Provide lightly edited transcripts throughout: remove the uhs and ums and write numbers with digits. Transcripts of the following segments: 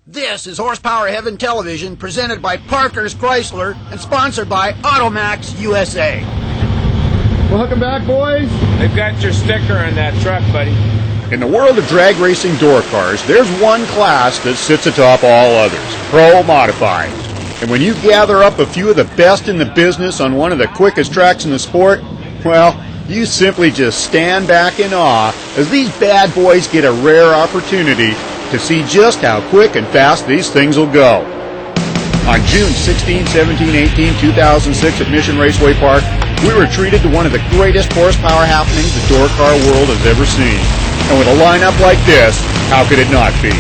This is Horsepower Heaven Television, presented by Parker's Chrysler and sponsored by Automax USA. Welcome back, boys. They've got your sticker on that truck, buddy. In the world of drag racing door cars, there's one class that sits atop all others, Pro Modified. And when you gather up a few of the best in the business on one of the quickest tracks in the sport, well, you simply just stand back in awe as these bad boys get a rare opportunity to see just how quick and fast these things will go. On June 16, 17, 18, 2006 at Mission Raceway Park, we were treated to one of the greatest horsepower happenings the door car world has ever seen. And with a lineup like this, how could it not be?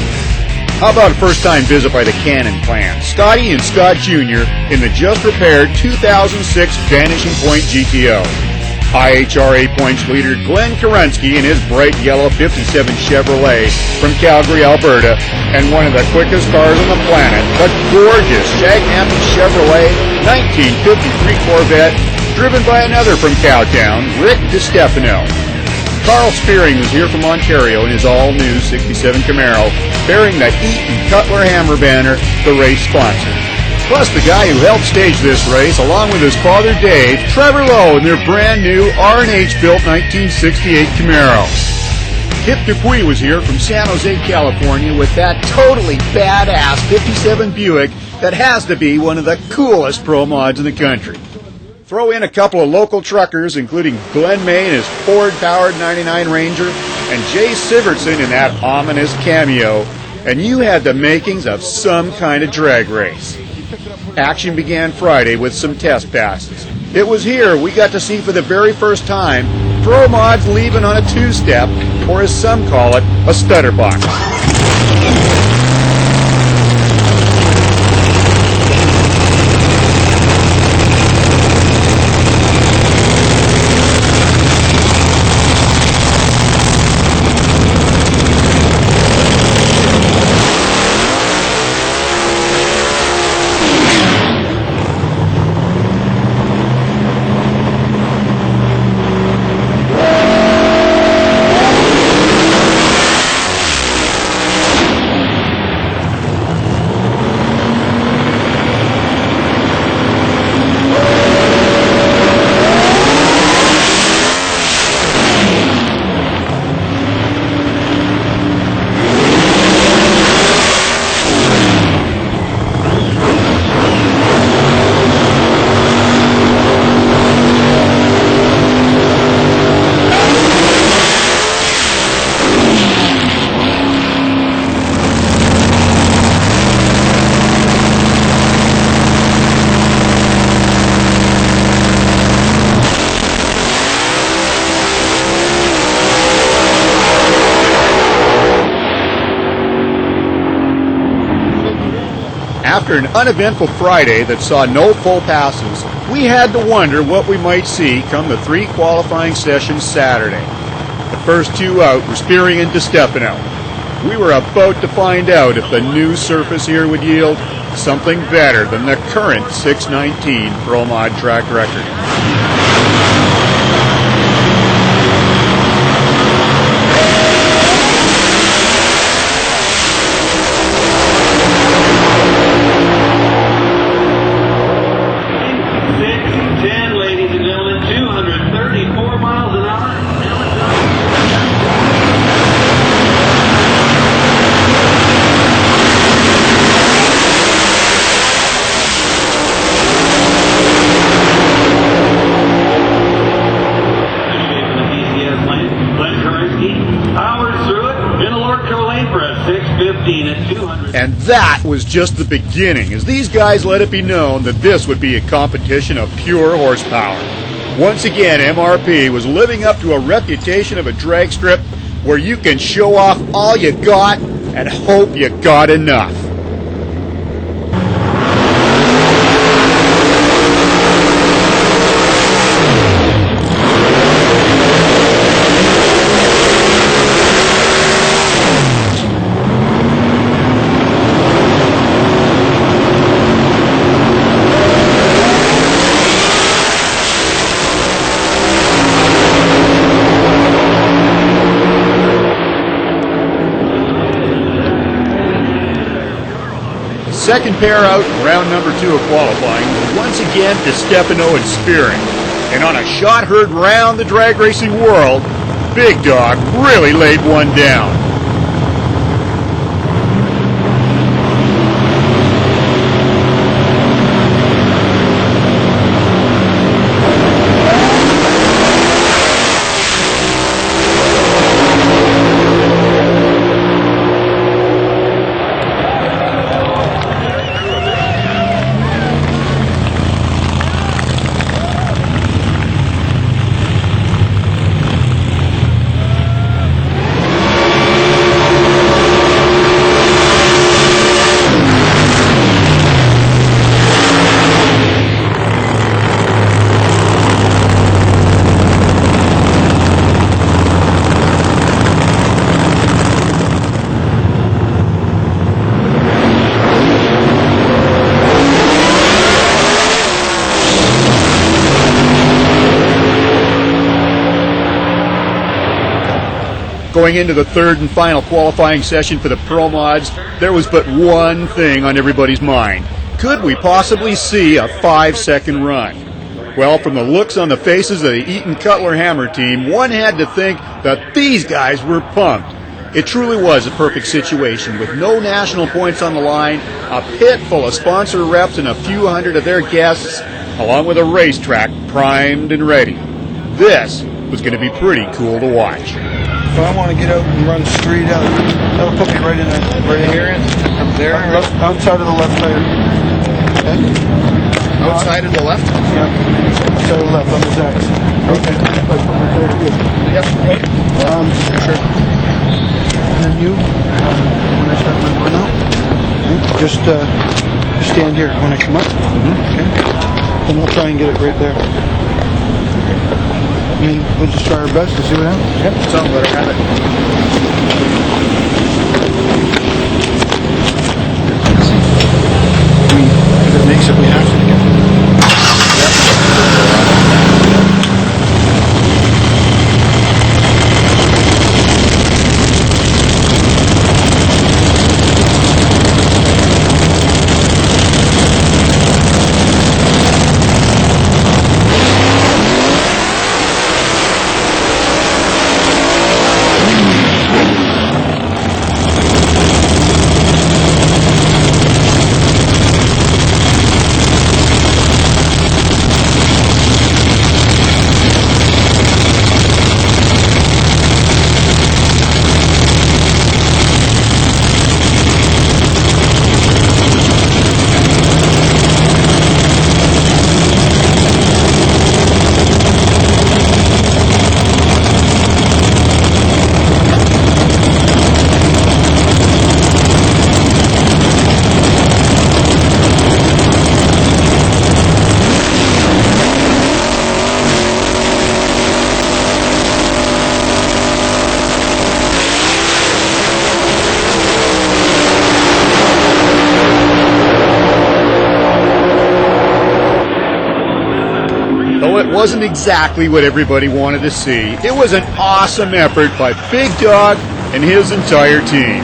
How about a first-time visit by the Cannon clan, Scotty and Scott Jr. in the just-repaired 2006 Vanishing Point GTO. IHRA points leader Glenn Kerensky in his bright yellow 57 Chevrolet from Calgary, Alberta, and one of the quickest cars on the planet, the gorgeous Shagnappy Chevrolet 1953 Corvette, driven by another from Cowtown, Rick DiStefano. Carl Spearing was here from Ontario in his all-new 67 Camaro, bearing the Eaton Cutler Hammer banner, the race sponsor. Plus the guy who helped stage this race, along with his father Dave, Trevor Lowe, in their brand new R&H built 1968 Camaro. Kip Dupuis was here from San Jose, California, with that totally badass 57 Buick that has to be one of the coolest pro mods in the country. Throw in a couple of local truckers, including Glenn May in his Ford-powered 99 Ranger, and Jay Sivertson in that ominous cameo, and you had the makings of some kind of drag race. Action began Friday with some test passes. It was here we got to see for the very first time pro mods leaving on a two-step, or as some call it, a stutter box. After an uneventful Friday that saw no full passes, we had to wonder what we might see come the three qualifying sessions Saturday. The first two out were Spearing and DiStefano. We were about to find out if the new surface here would yield something better than the current 619 Pro Mod track record. And that was just the beginning, as these guys let it be known that this would be a competition of pure horsepower. Once again, MRP was living up to a reputation of a drag strip where you can show off all you got and hope you got enough. second pair out in round number 2 of qualifying were once again DiStefano and Spearing. And on a shot heard round the drag racing world, Big Dog really laid one down. Going into the third and final qualifying session for the Pro Mods, there was but one thing on everybody's mind. Could we possibly see a 5-second run? Well, from the looks on the faces of the Eaton Cutler Hammer team, one had to think that these guys were pumped. It truly was a perfect situation with no national points on the line, a pit full of sponsor reps and a few hundred of their guests, along with a racetrack primed and ready. This was going to be pretty cool to watch. If I want to get out and run straight out, that'll put me right in here. From there? Outside of the left tire. Okay? Outside of the left? Yeah. Outside of the left on the X. Okay. I put my tire here. Yep. Sure. And then you, when I start my run out, just stand here when I come up. Okay? Then we'll try and get it right there. I mean, we'll just try our best to see what happens. Yep. So let her have it. I mean, if it makes it, we have to get it. Though it wasn't exactly what everybody wanted to see, it was an awesome effort by Big Dog and his entire team.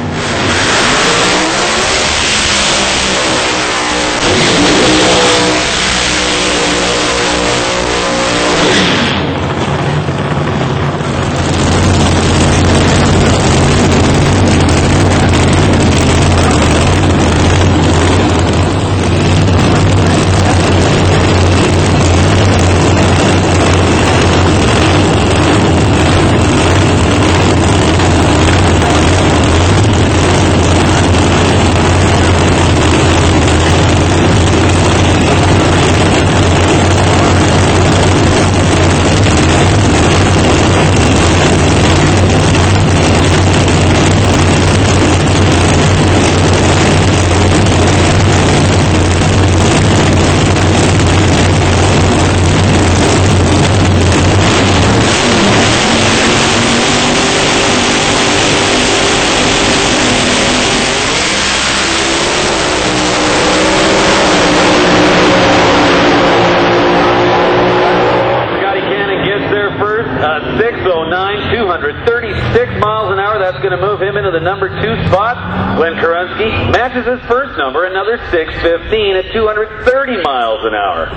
catches his first number, another 6:15 at 230 miles an hour.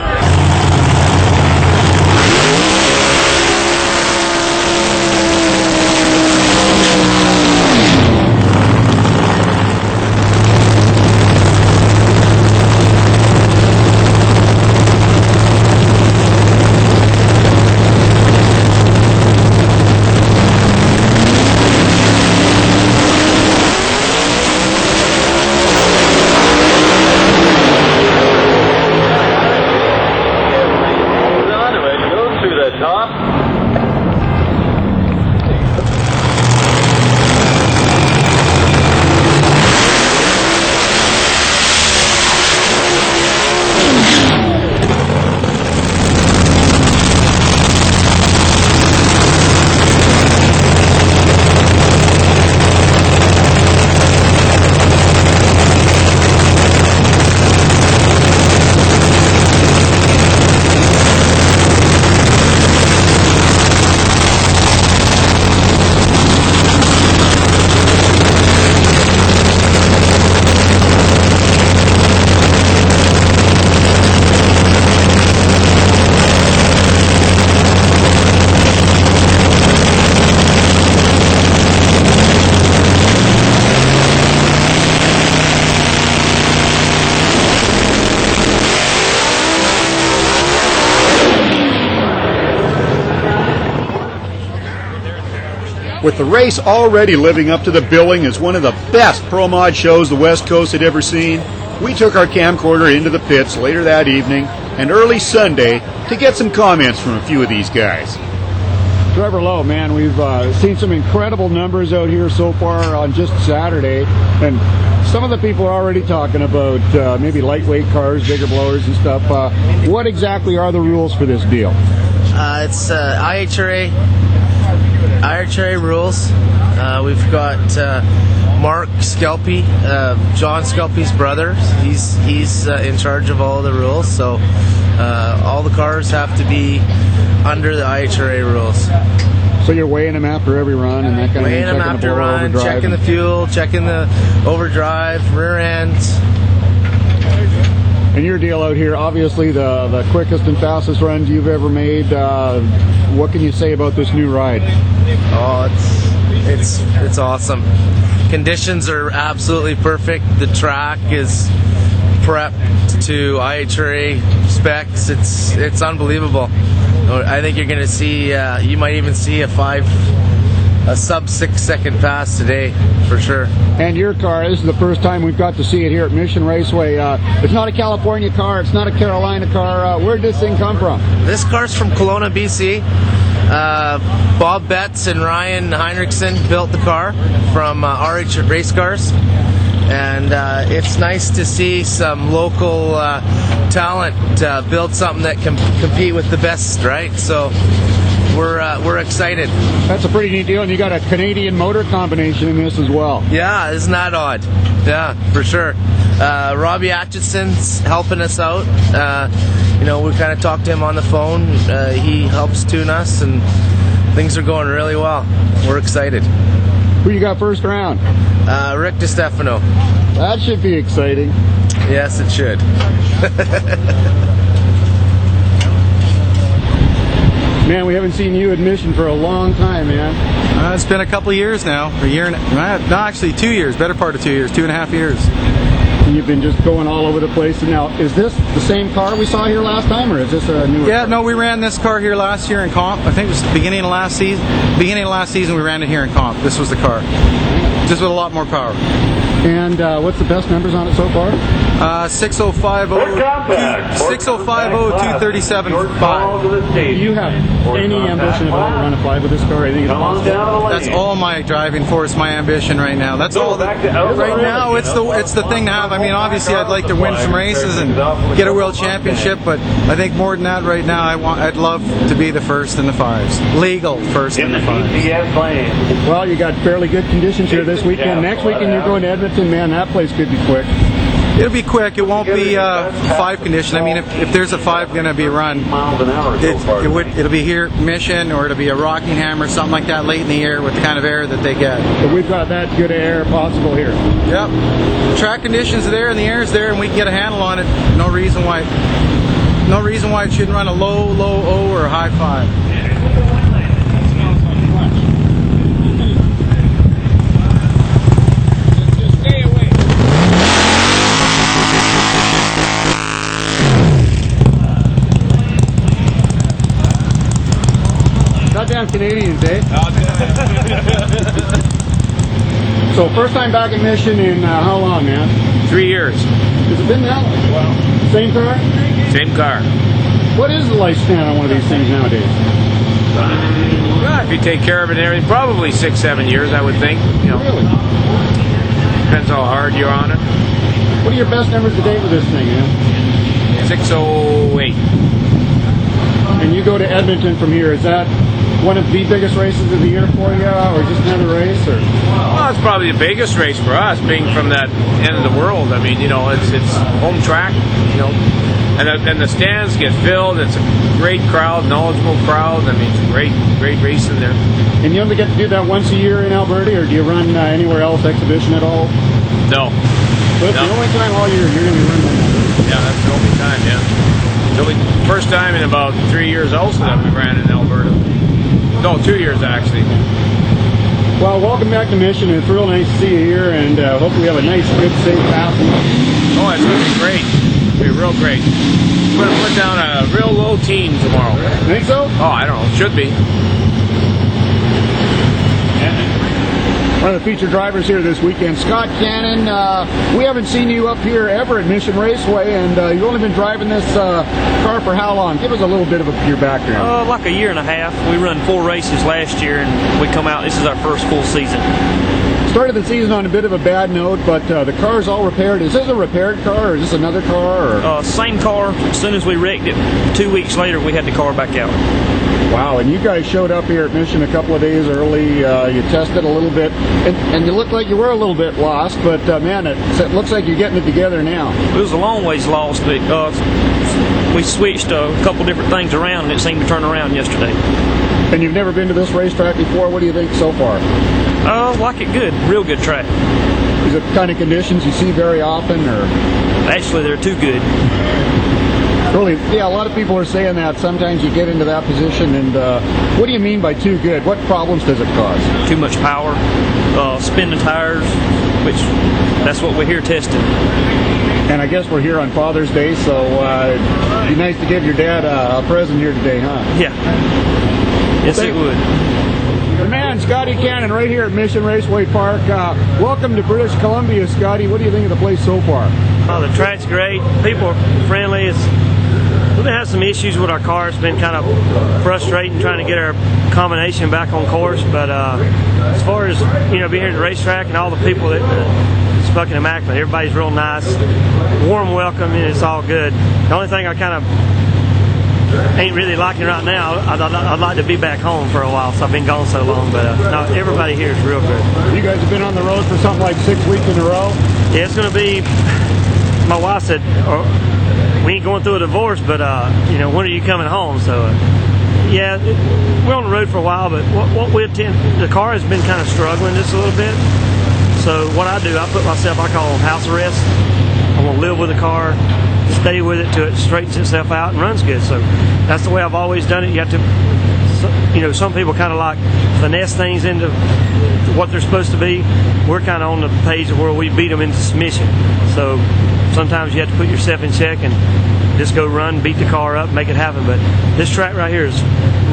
With the race already living up to the billing as one of the best Pro Mod shows the West Coast had ever seen, we took our camcorder into the pits later that evening and early Sunday to get some comments from a few of these guys. Trevor Lowe, man, we've seen some incredible numbers out here so far on just Saturday, and some of the people are already talking about maybe lightweight cars, bigger blowers and stuff. What exactly are the rules for this deal? It's IHRA rules. We've got Mark Skelpy, John Skelpy's brother. He's in charge of all the rules, so all the cars have to be under the IHRA rules. So you're weighing them after every run and that kind of thing? Weighing them after run, checking the fuel, checking the overdrive, rear ends. And your deal out here, obviously the quickest and fastest runs you've ever made. What can you say about this new ride? Oh, it's awesome. Conditions are absolutely perfect. The track is prepped to IHRA specs. It's unbelievable. I think you're going to see. You might even see a sub 6 second pass today for sure. And your car, this is the first time we've got to see it here at Mission Raceway. It's not a California car, it's not a Carolina car. Where'd this thing come from? This car's from Kelowna, BC. Bob Betts and Ryan Heinrichsen built the car from RH Race Cars. And it's nice to see some local talent build something that can compete with the best, right? So we're excited. That's a pretty neat deal, and you got a Canadian motor combination in this as well. Yeah, isn't that odd? Yeah, for sure. Robbie Atchison's helping us out. We kind of talked to him on the phone. He helps tune us, and things are going really well. We're excited. Who you got first round? Rick DiStefano. That should be exciting. Yes, it should. Man, we haven't seen you at Mission for a long time, man. It's been a couple of years now. A year and no, actually 2 years. Better part of 2 years. 2.5 years. And you've been just going all over the place. And now, is this the same car we saw here last time, or is this a newer car? No, we ran this car here last year in comp. I think it was the beginning of last season. Beginning of last season, we ran it here in comp. This was the car, just with a lot more power. And what's the best numbers on it so far? 6050, 237.5. Do you have any ambition of ever run a 5 with this car? I think it's possible. That's all my driving force, my ambition right now. That's all. Right now, it's the thing to have. I mean, obviously, I'd like to win some races and get a world championship, but I think more than that, right now, I'd love to be the first in the 5s, legal first in the 5s. Well, you got fairly good conditions here this weekend. Next weekend, you're going to Edmonton. Man, that place could be quick. It'll be quick. It won't be 5 condition. I mean, if there's a 5 going to be run, it'll be here Mission, or it'll be a Rockingham or something like that late in the year with the kind of air that they get. But we've got that good air possible here. Yep. Track conditions are there and the air is there, and we can get a handle on it. No reason why it shouldn't run a low O or a high 5. Goddamn Canadians, eh? So first time back in Mission in how long, man? 3 years. Has it been that long? Wow. Same car? Same car. What is the lifespan on one of these things nowadays? Well, if you take care of it and everything, probably 6-7 years, I would think. You know, Really? depends how hard you're on it. What are your best numbers to date with this thing, man? 608. And you go to Edmonton from here, is that one of the biggest races of the year for you, or just another race? Or? Well, it's probably the biggest race for us, being from that end of the world. I mean, you know, it's home track, you know, and the stands get filled. It's a great crowd, knowledgeable crowd. I mean, it's great racing there. And you only get to do that once a year in Alberta, or do you run anywhere else exhibition at all? No. So it's No. the only time all year you're going to be running that. Yeah, that's the only time, yeah. The only first time in about 3 years also that we ran in Alberta. No, 2 years actually. Well, welcome back to Mission. It's real nice to see you here, and hope we have a nice, good, safe passing. Oh, it's going to be great. It'll be real great. We're going to put down a real low team tomorrow. Think so? Oh, I don't know. Should be. One of the featured drivers here this weekend, Scott Cannon. We haven't seen you up here ever at Mission Raceway, and you've only been driving this car for how long? Give us a little bit of your background. Like a year and a half. We run 4 races last year, and we come out. This is our first full season. Started the season on a bit of a bad note, but the car's all repaired. Is this a repaired car, or is this another car? Or? Same car. As soon as we wrecked it, 2 weeks later, we had the car back out. Wow, and you guys showed up here at Mission a couple of days early. You tested a little bit, and you looked like you were a little bit lost, but man, it looks like you're getting it together now. It was a long ways lost, but we switched a couple different things around, and it seemed to turn around yesterday. And you've never been to this racetrack before. What do you think so far? Like it good. Real good track. Is it the kind of conditions you see very often, or? Actually, they're too good. Really, yeah, a lot of people are saying that sometimes you get into that position, and what do you mean by too good? What problems does it cause? Too much power, spinning tires, which that's what we're here testing. And I guess we're here on Father's Day, so it'd be nice to give your dad a present here today, huh? Yeah. Yes, it would. The man, Scotty Cannon, right here at Mission Raceway Park. Welcome to British Columbia, Scotty. What do you think of the place so far? Oh, the track's great. People are friendly. We've been having some issues with our car. It's been kind of frustrating trying to get our combination back on course. But as far as being here at the racetrack and all the people that it's fucking immaculate. Everybody's real nice, warm welcome, and it's all good. The only thing I kind of ain't really liking right now, I'd like to be back home for a while, so I've been gone so long, but no, everybody here is real good. You guys have been on the road for something like 6 weeks in a row? Yeah, it's going to be, my wife said, we ain't going through a divorce, but when are you coming home? So yeah, we're on the road for a while, but what we attend, the car has been kind of struggling just a little bit. So what I do, I call house arrest. I'm going to live with the car, stay with it till it straightens itself out and runs good. So that's the way I've always done it. You have to, some people kind of like finesse things into what they're supposed to be. We're kind of on the page of where we beat them into submission. So sometimes you have to put yourself in check and just go run, beat the car up, make it happen. But this track right here is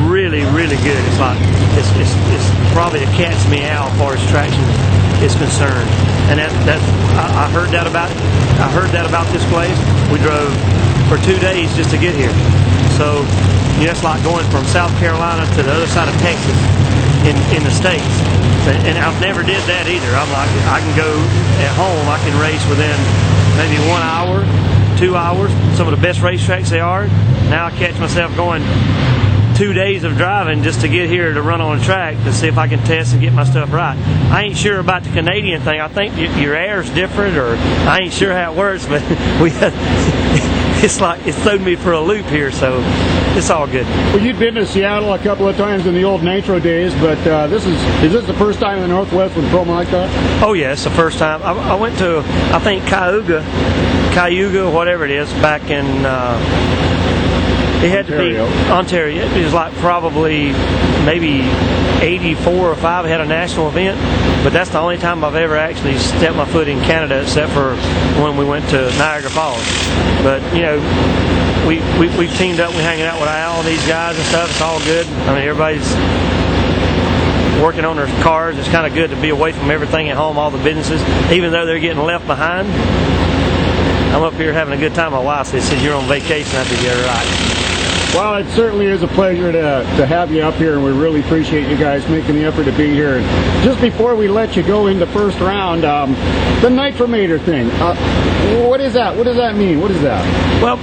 really, really good. It's like it's probably a cat's meow as far as traction is concerned. And I heard that about this place. We drove for 2 days just to get here. So it's like going from South Carolina to the other side of Texas in the States. And I've never did that either. I'm like, I can go at home, I can race within maybe 1 hour, 2 hours, some of the best racetracks they are. Now I catch myself going 2 days of driving just to get here to run on a track to see if I can test and get my stuff right. I ain't sure about the Canadian thing. I think your air's different, or I ain't sure how it works, but it's like it's thrown me for a loop here, so it's all good. Well, you'd been to Seattle a couple of times in the old Nitro days, but is this the first time in the Northwest with Pro Mod car? Oh yeah, it's the first time. I went to, I think, Cayuga, whatever it is, back in it had Ontario. to be Ontario. It was like probably maybe 84 or 5. It had a national event, but that's the only time I've ever actually stepped my foot in Canada, except for when we went to Niagara Falls. But you know, we've teamed up. We're hanging out with Al and these guys and stuff. It's all good. I mean, everybody's working on their cars. It's kind of good to be away from everything at home, all the businesses, even though they're getting left behind. I'm up here having a good time. My wife said, "You're on vacation." I said, "Yeah, right." Well, it certainly is a pleasure to have you up here, and we really appreciate you guys making the effort to be here. And just before we let you go into first round, the Nitrometer thing, what is that? What does that mean? What is that? Well,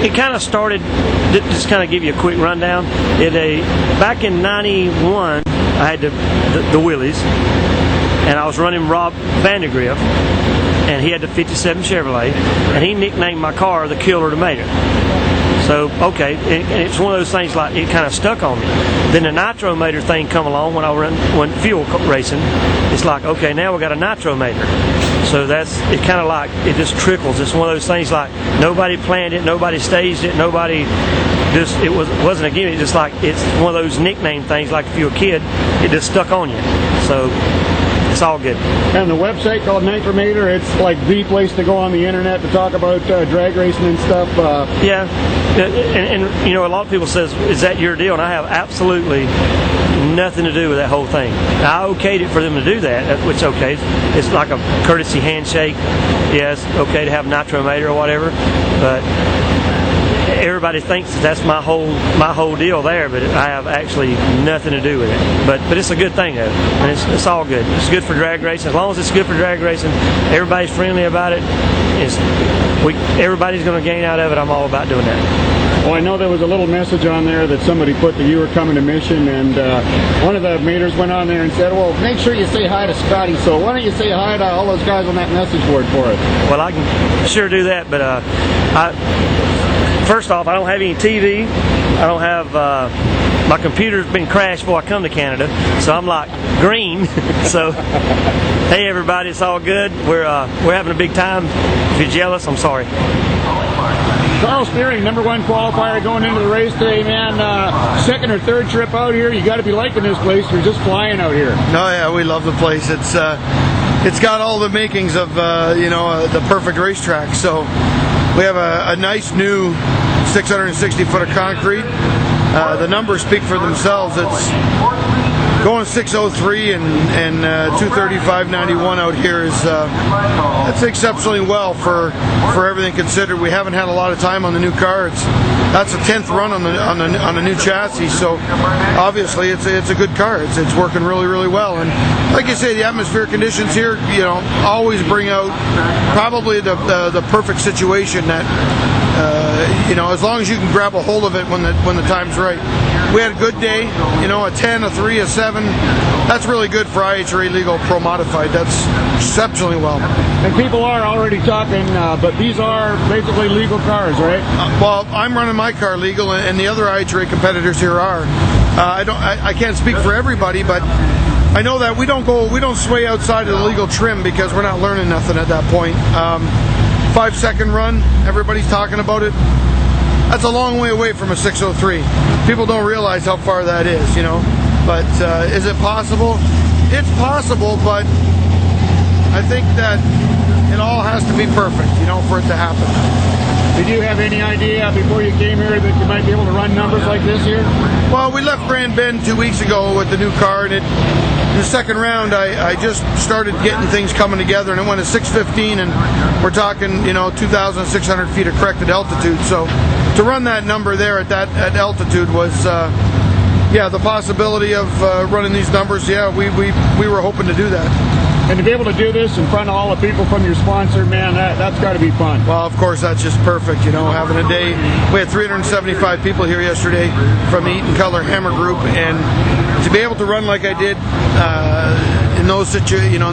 it kind of started, just kind of give you a quick rundown. Back in '91, I had the Willys, and I was running Rob Vandergriff, and he had the 57 Chevrolet, and he nicknamed my car the Killer Tomato. So, okay, and it's one of those things, like, it kind of stuck on me. Then the Nitrometer thing come along when I went fuel racing. It's like, okay, now we got a Nitrometer. So it kind of like, it just trickles. It's one of those things like, nobody planned it, nobody staged it, nobody just, it wasn't a gimmick. It's just like, it's one of those nickname things, like if you're a kid, it just stuck on you. So it's all good. And the website called Nitrometer, it's like the place to go on the internet to talk about drag racing and stuff. Yeah, and you know, a lot of people says, is that your deal? And I have absolutely nothing to do with that whole thing. I okayed it for them to do that, which okay, it's like a courtesy handshake. Yes, okay to have Nitrometer or whatever, but everybody thinks that's my whole deal there, but I have actually nothing to do with it. But it's a good thing though, and it's all good. It's good for drag racing. As long as it's good for drag racing, everybody's friendly about it. Everybody's going to gain out of it. I'm all about doing that. Well, I know there was a little message on there that somebody put that you were coming to Mission, and one of the meters went on there and said, well, make sure you say hi to Scotty. So why don't you say hi to all those guys on that message board for us? Well, I can sure do that, but first off, I don't have any TV. I don't have, my computer's been crashed before I come to Canada, so I'm like green. So, hey everybody, it's all good. We're having a big time. If you're jealous, I'm sorry. Carl Spearing, #1 qualifier going into the race today, man. Second or third trip out here. You got to be liking this place. You're just flying out here. Oh yeah, we love the place. It's got all the makings of the perfect racetrack. So we have a nice new 660 foot of concrete. The numbers speak for themselves. It's going 603 and 235.91 out here is that's exceptionally well for everything considered. We haven't had a lot of time on the new car. That's the 10th run on the new chassis. So obviously it's a good car. It's working really, really well. And like you say, the atmospheric conditions here, always bring out probably the perfect situation that. As long as you can grab a hold of it when the time's right. We had a good day, a 10, a 3, a 7. That's really good for IHRA legal pro modified. That's exceptionally well. And people are already talking, but these are basically legal cars, right? Well, I'm running my car legal, and the other IHRA competitors here are. I can't speak for everybody, but I know that we don't sway outside of the legal trim because we're not learning nothing at that point. 5-second run, everybody's talking about it. That's a long way away from a 603. People don't realize how far that is, But is it possible? It's possible, but I think that it all has to be perfect, for it to happen. Did you have any idea before you came here that you might be able to run numbers like this here? Well, we left Grand Bend 2 weeks ago with the new car, and in the second round, I just started getting things coming together, and it went to 615, and we're talking, 2,600 feet of corrected altitude. So to run that number there at altitude was, the possibility of running these numbers. Yeah, we were hoping to do that. And to be able to do this in front of all the people from your sponsor, man, that's got to be fun. Well, of course, that's just perfect, you know, having a day. We had 375 people here yesterday from the Eaton Color Hammer Group, and to be able to run like I did in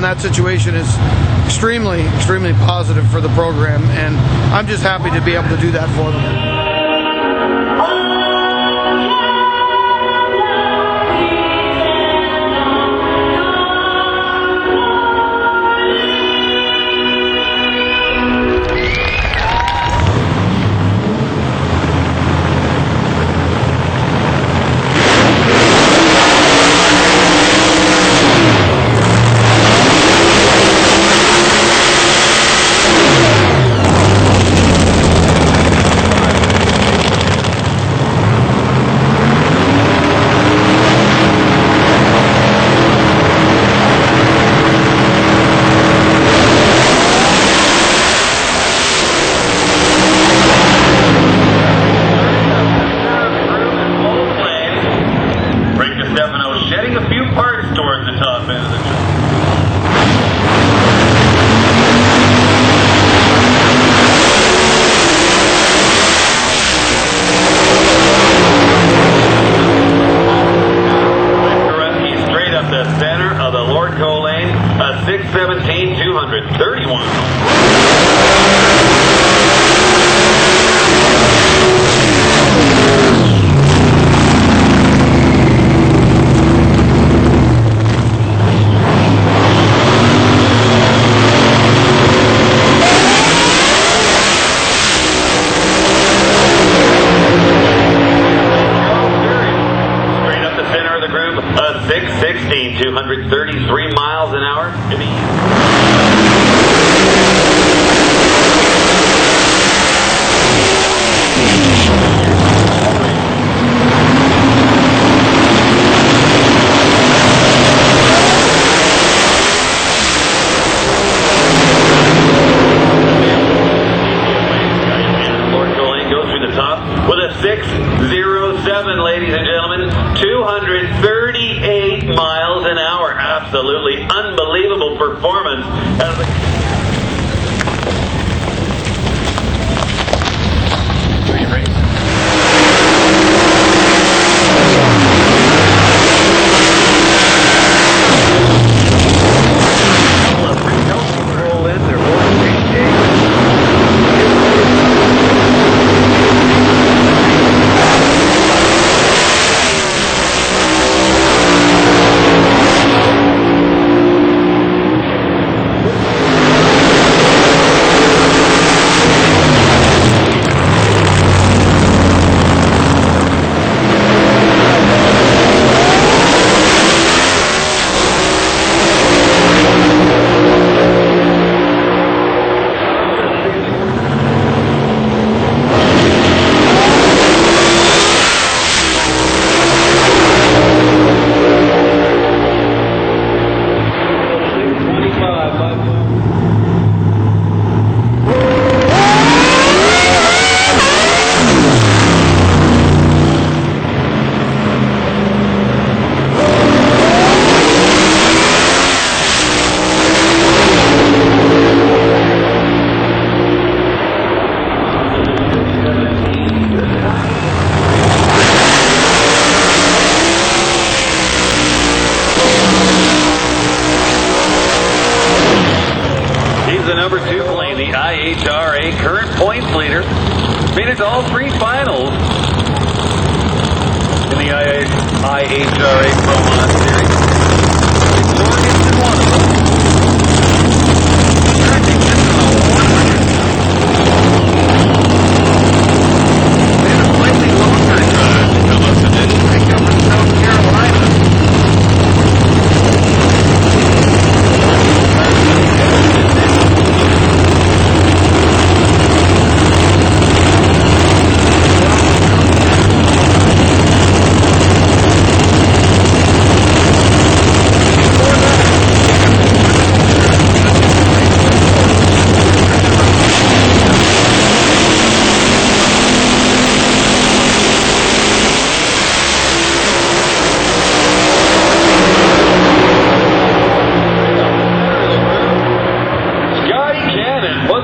that situation is extremely positive for the program, and I'm just happy to be able to do that for them. A 616, 233 miles an hour. With a 607, ladies and gentlemen, 238 miles an hour. Absolutely unbelievable performance. Number 2 plane, the IHRA current points leader, made it to all 3 finals in the IHRA Pro Mod Series. Victorious in one of them. They had a slightly longer drive to come up to this pickup in South Carolina.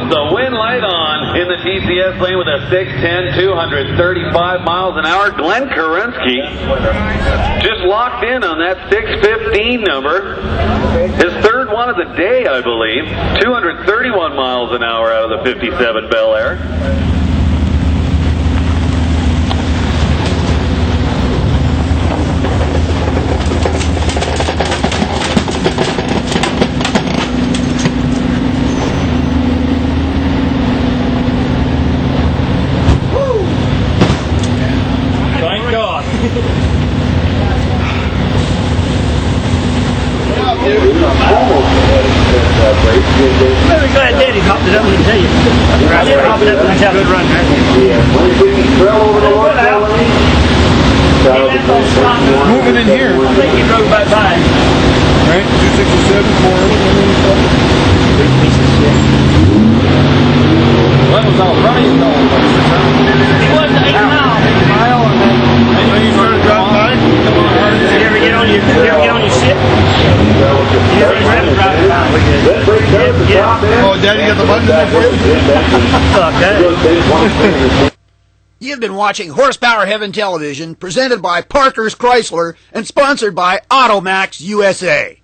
The wind light on in the TCS lane with a 610, 235 miles an hour. Glenn Kerensky just locked in on that 615 number. His third one of the day, I believe. 231 miles an hour out of the 57 Bel Air. Thank God. Very glad Daddy hopped it up and tell you. I did hop it up and have a good run. Moving in here. I think he drove back by. Right? 267 forward. Big piece of shit. What was all running? It was 8 miles. You started driving by? You ever get on your shit? You ever drive by? Yeah. Oh, Daddy got the button in there for you? Fuck that. You've been watching Horsepower Heaven Television, presented by Parker's Chrysler and sponsored by Automax USA.